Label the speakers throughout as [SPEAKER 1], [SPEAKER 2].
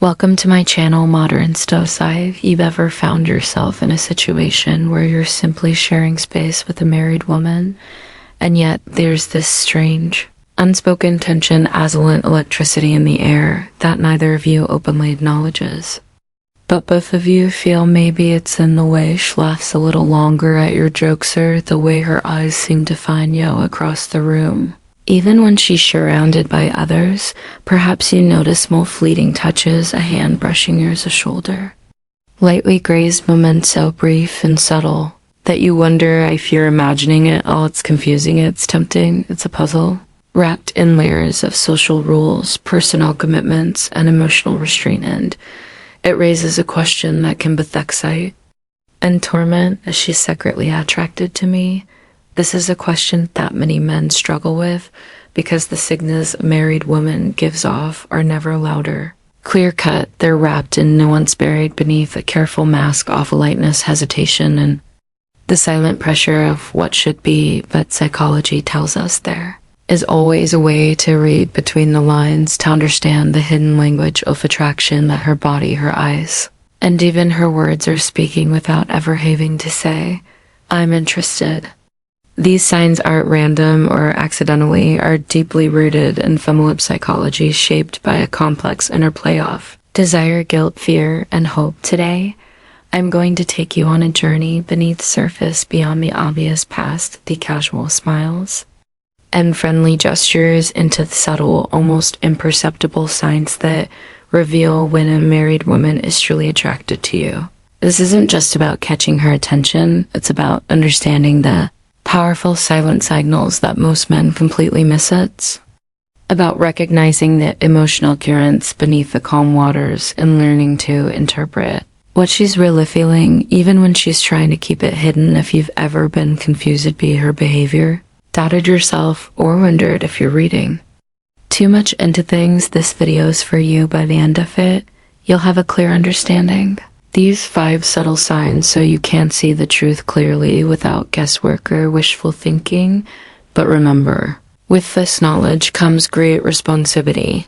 [SPEAKER 1] Welcome to my channel, Modern Stoic. If you've ever found yourself in a situation where you're simply sharing space with a married woman, and yet there's this strange, unspoken tension, azulent electricity in the air that neither of you openly acknowledges. But both of you feel maybe it's in the way she laughs a little longer at your jokes or the way her eyes seem to find you across the room. Even when she's surrounded by others, perhaps you notice small fleeting touches, a hand brushing yours, a shoulder. Lightly grazed moments so brief and subtle that you wonder if you're imagining it. Oh, it's confusing, it's tempting, it's a puzzle. Wrapped in layers of social rules, personal commitments, and emotional restraint, and it raises a question that can both excite and torment. Is she secretly attracted to me? This is a question that many men struggle with because the signals a married woman gives off are never louder. Clear-cut, they're wrapped in nuance buried beneath a careful mask of politeness, hesitation, and the silent pressure of what should be, but psychology tells us there is always a way to read between the lines, to understand the hidden language of attraction that her body, her eyes, and even her words are speaking without ever having to say, "I'm interested." These signs aren't random or accidentally, are deeply rooted in feminine psychology, shaped by a complex interplay of desire, guilt, fear, and hope. Today, I'm going to take you on a journey beneath the surface, beyond the obvious, past the casual smiles and friendly gestures, into the subtle, almost imperceptible signs that reveal when a married woman is truly attracted to you. This isn't just about catching her attention, it's about understanding the powerful silent signals that most men completely miss. It's about recognizing the emotional currents beneath the calm waters and learning to interpret what she's really feeling, even when she's trying to keep it hidden. If you've ever been confused by her behavior, doubted yourself, or wondered if you're reading too much into things, this video is for you. By the end of it, you'll have a clear understanding. These 5 subtle signs so you can see the truth clearly without guesswork or wishful thinking. But remember, with this knowledge comes great responsibility.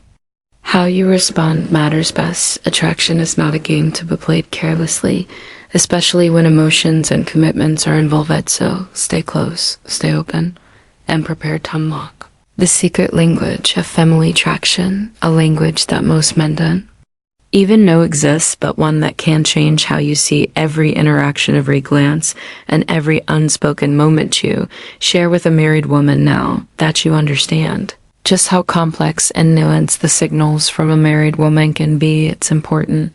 [SPEAKER 1] How you respond matters best. Attraction is not a game to be played carelessly, especially when emotions and commitments are involved. So stay close, stay open, and prepare to unlock the secret language of feminine attraction, a language that most men don't even know exists, but one that can change how you see every interaction, every glance, and every unspoken moment you share with a married woman. Now that you understand just how complex and nuanced the signals from a married woman can be, it's important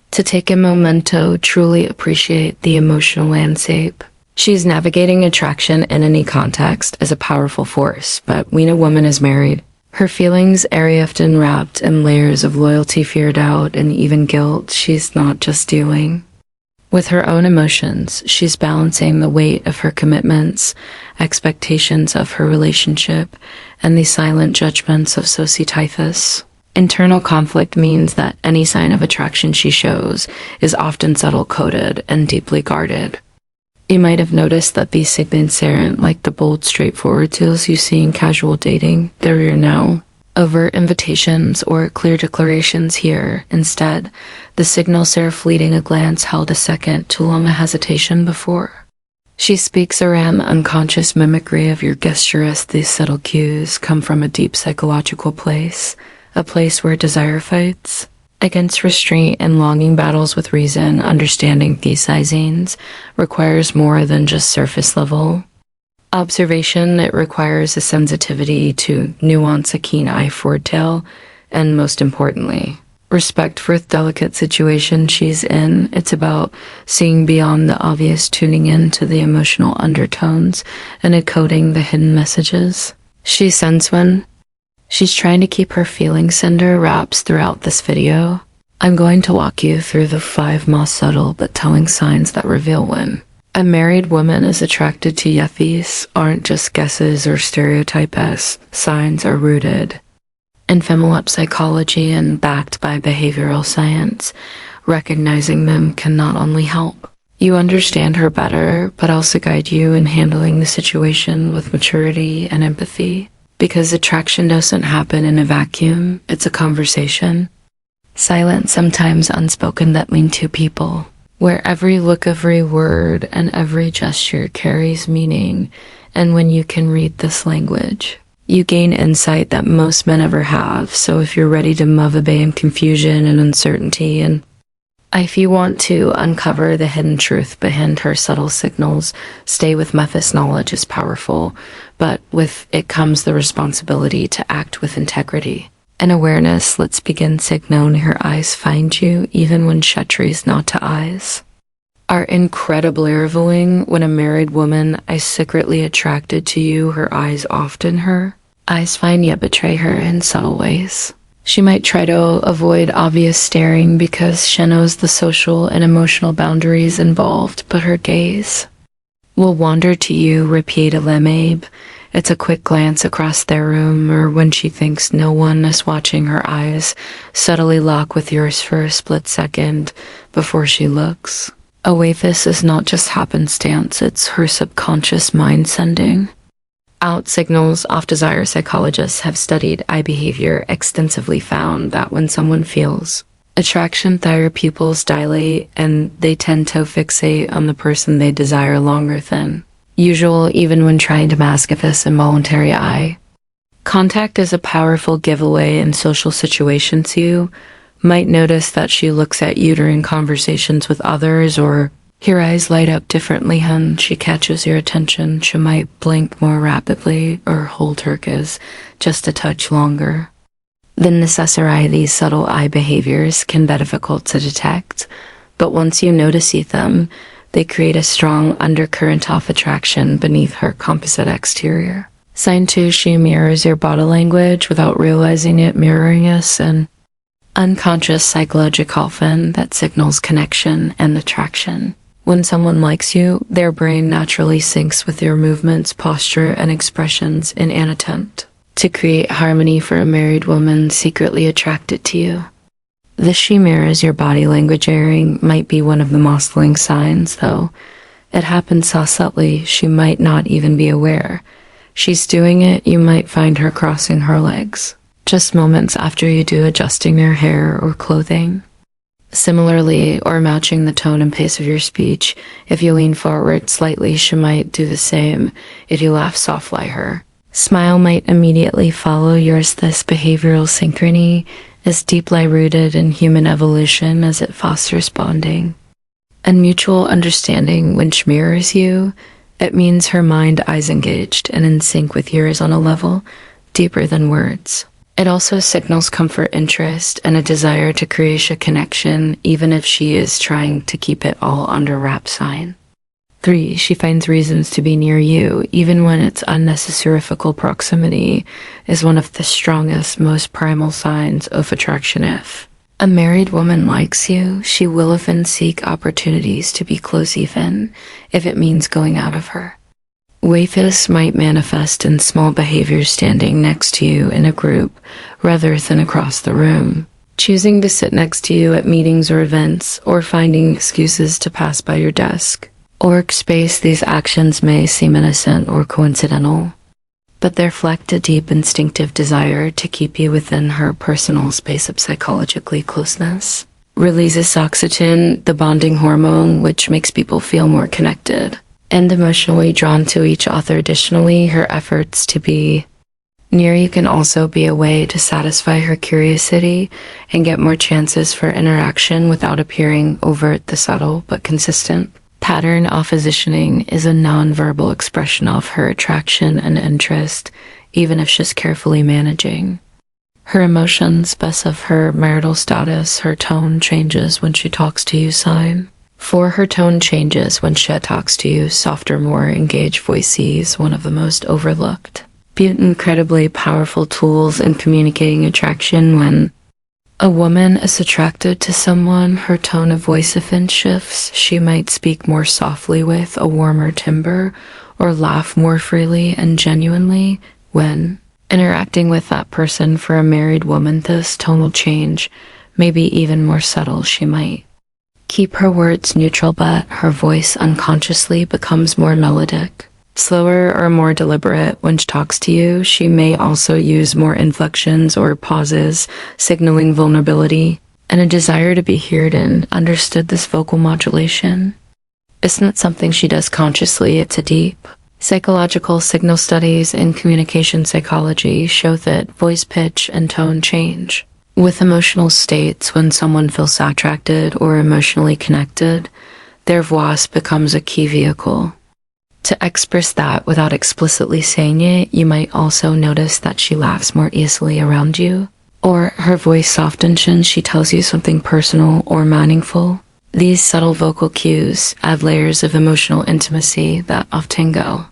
[SPEAKER 1] to take a moment to truly appreciate the emotional landscape she's navigating. Attraction in any context is a powerful force, but when a woman is married, her feelings are often wrapped in layers of loyalty, fear, doubt, and even guilt. She's not just dealing with her own emotions, she's balancing the weight of her commitments, expectations of her relationship, and the silent judgments of society. Internal conflict means that any sign of attraction she shows is often subtle, coded, and deeply guarded. You might have noticed that these signals aren't like the bold, straightforward deals you see in casual dating. There are no overt invitations or clear declarations here. Instead, the signals are fleeting, a glance held, a second too long, a hesitation before she speaks, around the unconscious mimicry of your gesture. As these subtle cues come from a deep psychological place, a place where desire fights against restraint and longing battles with reason. Understanding these signs requires more than just surface level observation. It requires a sensitivity to nuance, a keen eye for detail, and most importantly, respect for the delicate situation she's in. It's about seeing beyond the obvious, tuning into the emotional undertones, and decoding the hidden messages she sends when she's trying to keep her feelings under wraps. Throughout this video, I'm going to walk you through the 5 most subtle but telling signs that reveal when a married woman is attracted to you. These aren't just guesses or stereotypes. Signs are rooted in feminine psychology and backed by behavioral science. Recognizing them can not only help you understand her better, but also guide you in handling the situation with maturity and empathy. Because attraction doesn't happen in a vacuum, it's a conversation Silent, sometimes unspoken, that mean to people, where every look, every word, and every gesture carries meaning. And when you can read this language, you gain insight that most men ever have. So if you're ready to move obey in confusion and uncertainty, and if you want to uncover the hidden truth behind her subtle signals, stay with me. This knowledge is powerful, but with it comes the responsibility to act with integrity and awareness. Let's begin. Signon, her eyes find you, even when Kshatri's not to eyes are incredibly revealing. When a married woman is secretly attracted to you, her eyes often her eyes find yet betray her in subtle ways. She might try to avoid obvious staring because she knows the social and emotional boundaries involved, but her gaze will wander to you repeatedly. Maybe it's a quick glance across their room, or when she thinks no one is watching, her eyes subtly lock with yours for a split second before she looks away. This is not just happenstance, it's her subconscious mind sending out signals of desire. Psychologists have studied eye behavior extensively, found that when someone feels attraction, their pupils dilate and they tend to fixate on the person they desire longer than usual, even when trying to mask this involuntary eye contact is a powerful giveaway in social situations. You might notice that she looks at you during conversations with others, or your eyes light up differently when she catches your attention. She might blink more rapidly or hold her gaze just a touch longer than necessary. These subtle eye behaviors can be difficult to detect, but once you notice them, they create a strong undercurrent of attraction beneath her composite exterior. Sign 2, she mirrors your body language without realizing it. Mirroring is an unconscious psychological fin that signals connection and attraction. When someone likes you, their brain naturally syncs with your movements, posture, and expressions in an attempt to create harmony. For a married woman secretly attracted to you, this she mirrors your body language. Airing might be one of the most telling signs, though it happens so subtly she might not even be aware she's doing it. You might find her crossing her legs just moments after you do, adjusting their hair or clothing similarly, or matching the tone and pace of your speech. If you lean forward slightly, she might do the same. If you laugh softly, her smile might immediately follow yours. This behavioral synchrony is deeply rooted in human evolution, as it fosters bonding and mutual understanding. When she mirrors you, it means her mind is engaged and in sync with yours on a level deeper than words. It also signals comfort, interest, and a desire to create a connection, even if she is trying to keep it all under wraps. Sign 3, she finds reasons to be near you, even when it's unnecessary. Physical proximity is one of the strongest, most primal signs of attraction. If a married woman likes you, she will often seek opportunities to be close, even if it means going out of her way. This might manifest in small behaviors: standing next to you in a group rather than across the room, choosing to sit next to you at meetings or events, or finding excuses to pass by your desk or workspace. These actions may seem innocent or coincidental, but they reflect a deep instinctive desire to keep you within her personal space. Of psychologically, closeness releases oxytocin, the bonding hormone, which makes people feel more connected and emotionally drawn to each other. Additionally, her efforts to be near you can also be a way to satisfy her curiosity and get more chances for interaction without appearing overt. The subtle but consistent pattern of positioning is a non-verbal expression of her attraction and interest, even if she's carefully managing her emotions. Best of her marital status, her tone changes when she talks to you. Sign 4, her tone changes when she talks to you. Softer, more engaged voice is one of the most overlooked, but incredibly powerful tools in communicating attraction. When a woman is attracted to someone, her tone of voice often shifts. She might speak more softly with a warmer timbre, or laugh more freely and genuinely when interacting with that person. For a married woman, this tonal change may be even more subtle. She might keep her words neutral, but her voice unconsciously becomes more melodic, slower, or more deliberate. When she talks to you, she may also use more inflections or pauses, signaling vulnerability. and a desire to be heard and understood. This vocal modulation isn't something she does consciously. It's a deep psychological signal. Studies in communication psychology show that voice pitch and tone change with emotional states. When someone feels attracted or emotionally connected, their voice becomes a key vehicle to express that without explicitly saying it. You might also notice that she laughs more easily around you, or her voice softens when she tells you something personal or meaningful. These subtle vocal cues add layers of emotional intimacy that often go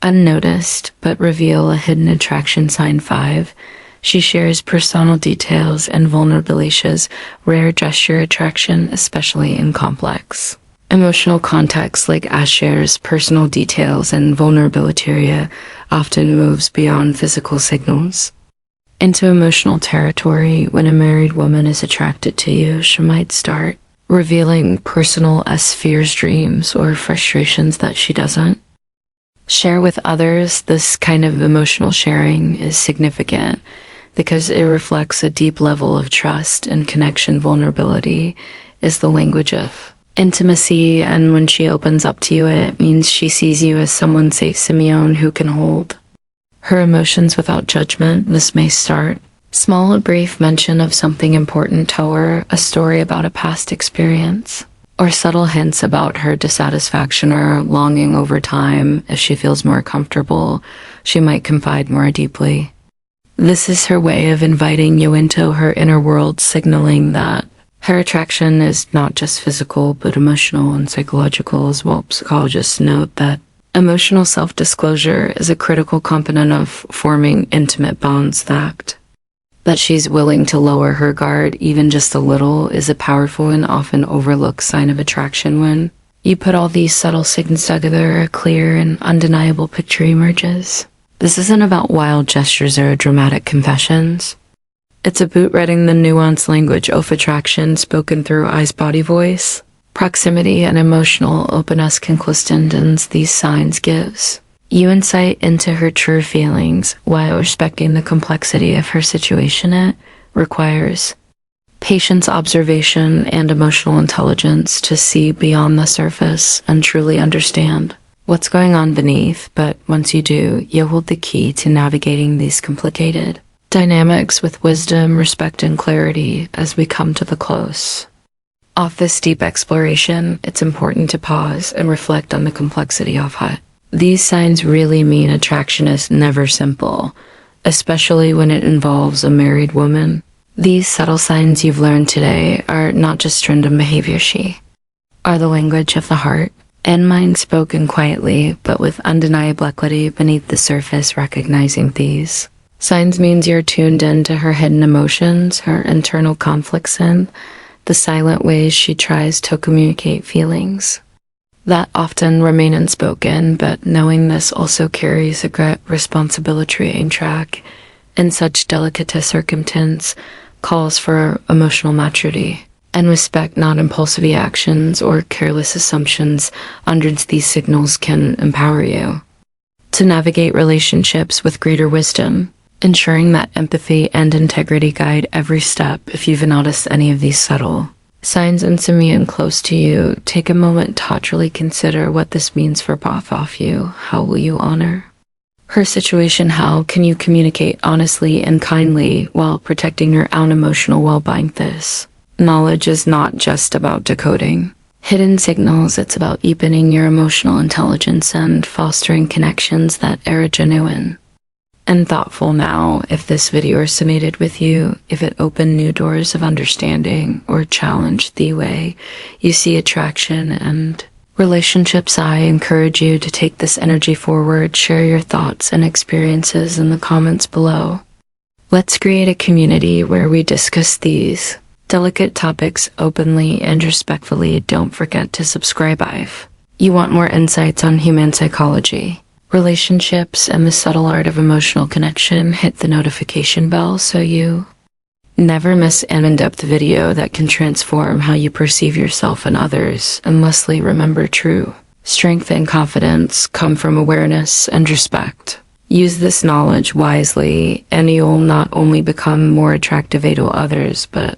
[SPEAKER 1] unnoticed but reveal a hidden attraction. Sign 5. She shares personal details and vulnerabilities, rare gesture attraction, especially in complex emotional contexts like as shares personal details and vulnerability often moves beyond physical signals into emotional territory. When a married woman is attracted to you, she might start revealing personal fears, dreams, or frustrations that she doesn't share with others. This kind of emotional sharing is significant because it reflects a deep level of trust and connection. Vulnerability is the language of intimacy, and when she opens up to you, it means she sees you as someone safe, Simeon, who can hold her emotions without judgment. This may start small, a brief mention of something important to her, a story about a past experience, or subtle hints about her dissatisfaction or longing. Over time, if she feels more comfortable, she might confide more deeply. This is her way of inviting you into her inner world, signaling that her attraction is not just physical, but emotional and psychological as well. Psychologists note that emotional self-disclosure is a critical component of forming intimate bonds. That she's willing to lower her guard even just a little is a powerful and often overlooked sign of attraction. When you put all these subtle signals together, a clear and undeniable picture emerges. This isn't about wild gestures or dramatic confessions. It's about reading the nuanced language of attraction spoken through eyes, body, voice, proximity, and emotional openness. Consistence these signs gives you insight into her true feelings while respecting the complexity of her situation. It requires patience, observation, and emotional intelligence to see beyond the surface and truly understand what's going on beneath. But once you do, you hold the key to navigating these complicated dynamics with wisdom, respect, and clarity. As we come to the close of this deep exploration, it's important to pause and reflect on the complexity of what these signs really mean. Attraction is never simple, especially when it involves a married woman. These subtle signs you've learned today are not just random behavior. She are the language of the heart and mind, spoken quietly but with undeniable equity beneath the surface. Recognizing these signs means you're tuned into her hidden emotions, her internal conflicts, and the silent ways she tries to communicate feelings that often remain unspoken. But knowing this also carries a great responsibility. In track in such delicate circumstance calls for emotional maturity and respect, not impulsive actions or careless assumptions. Under these signals can empower you to navigate relationships with greater wisdom, ensuring that empathy and integrity guide every step. If you've noticed any of these subtle signs in Simeon close to you, take a moment to thoughtfully consider what this means for both of you. How will you honor her situation? How can you communicate honestly and kindly while protecting your own emotional well-being? This knowledge is not just about decoding hidden signals, it's about deepening your emotional intelligence and fostering connections that are genuine and thoughtful. Now, if this video resonated with you, if it opened new doors of understanding or challenged the way you see attraction and relationships, I encourage you to take this energy forward. Share your thoughts and experiences in the comments below. Let's create a community where we discuss these delicate topics openly and respectfully. Don't forget to subscribe if you want more insights on human psychology, relationships, and the subtle art of emotional connection. Hit the notification bell so you never miss an in-depth video that can transform how you perceive yourself and others. And lastly, remember, true strength and confidence come from awareness and respect. Use this knowledge wisely and you'll not only become more attractive to others, but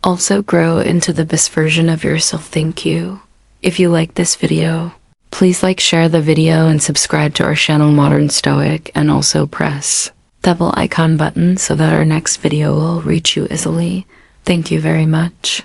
[SPEAKER 1] Also grow into the best version of yourself. Thank you. If you like this video, please like, share the video, and subscribe to our channel Modern Stoic, and also press the bell icon button so that our next video will reach you easily. Thank you very much.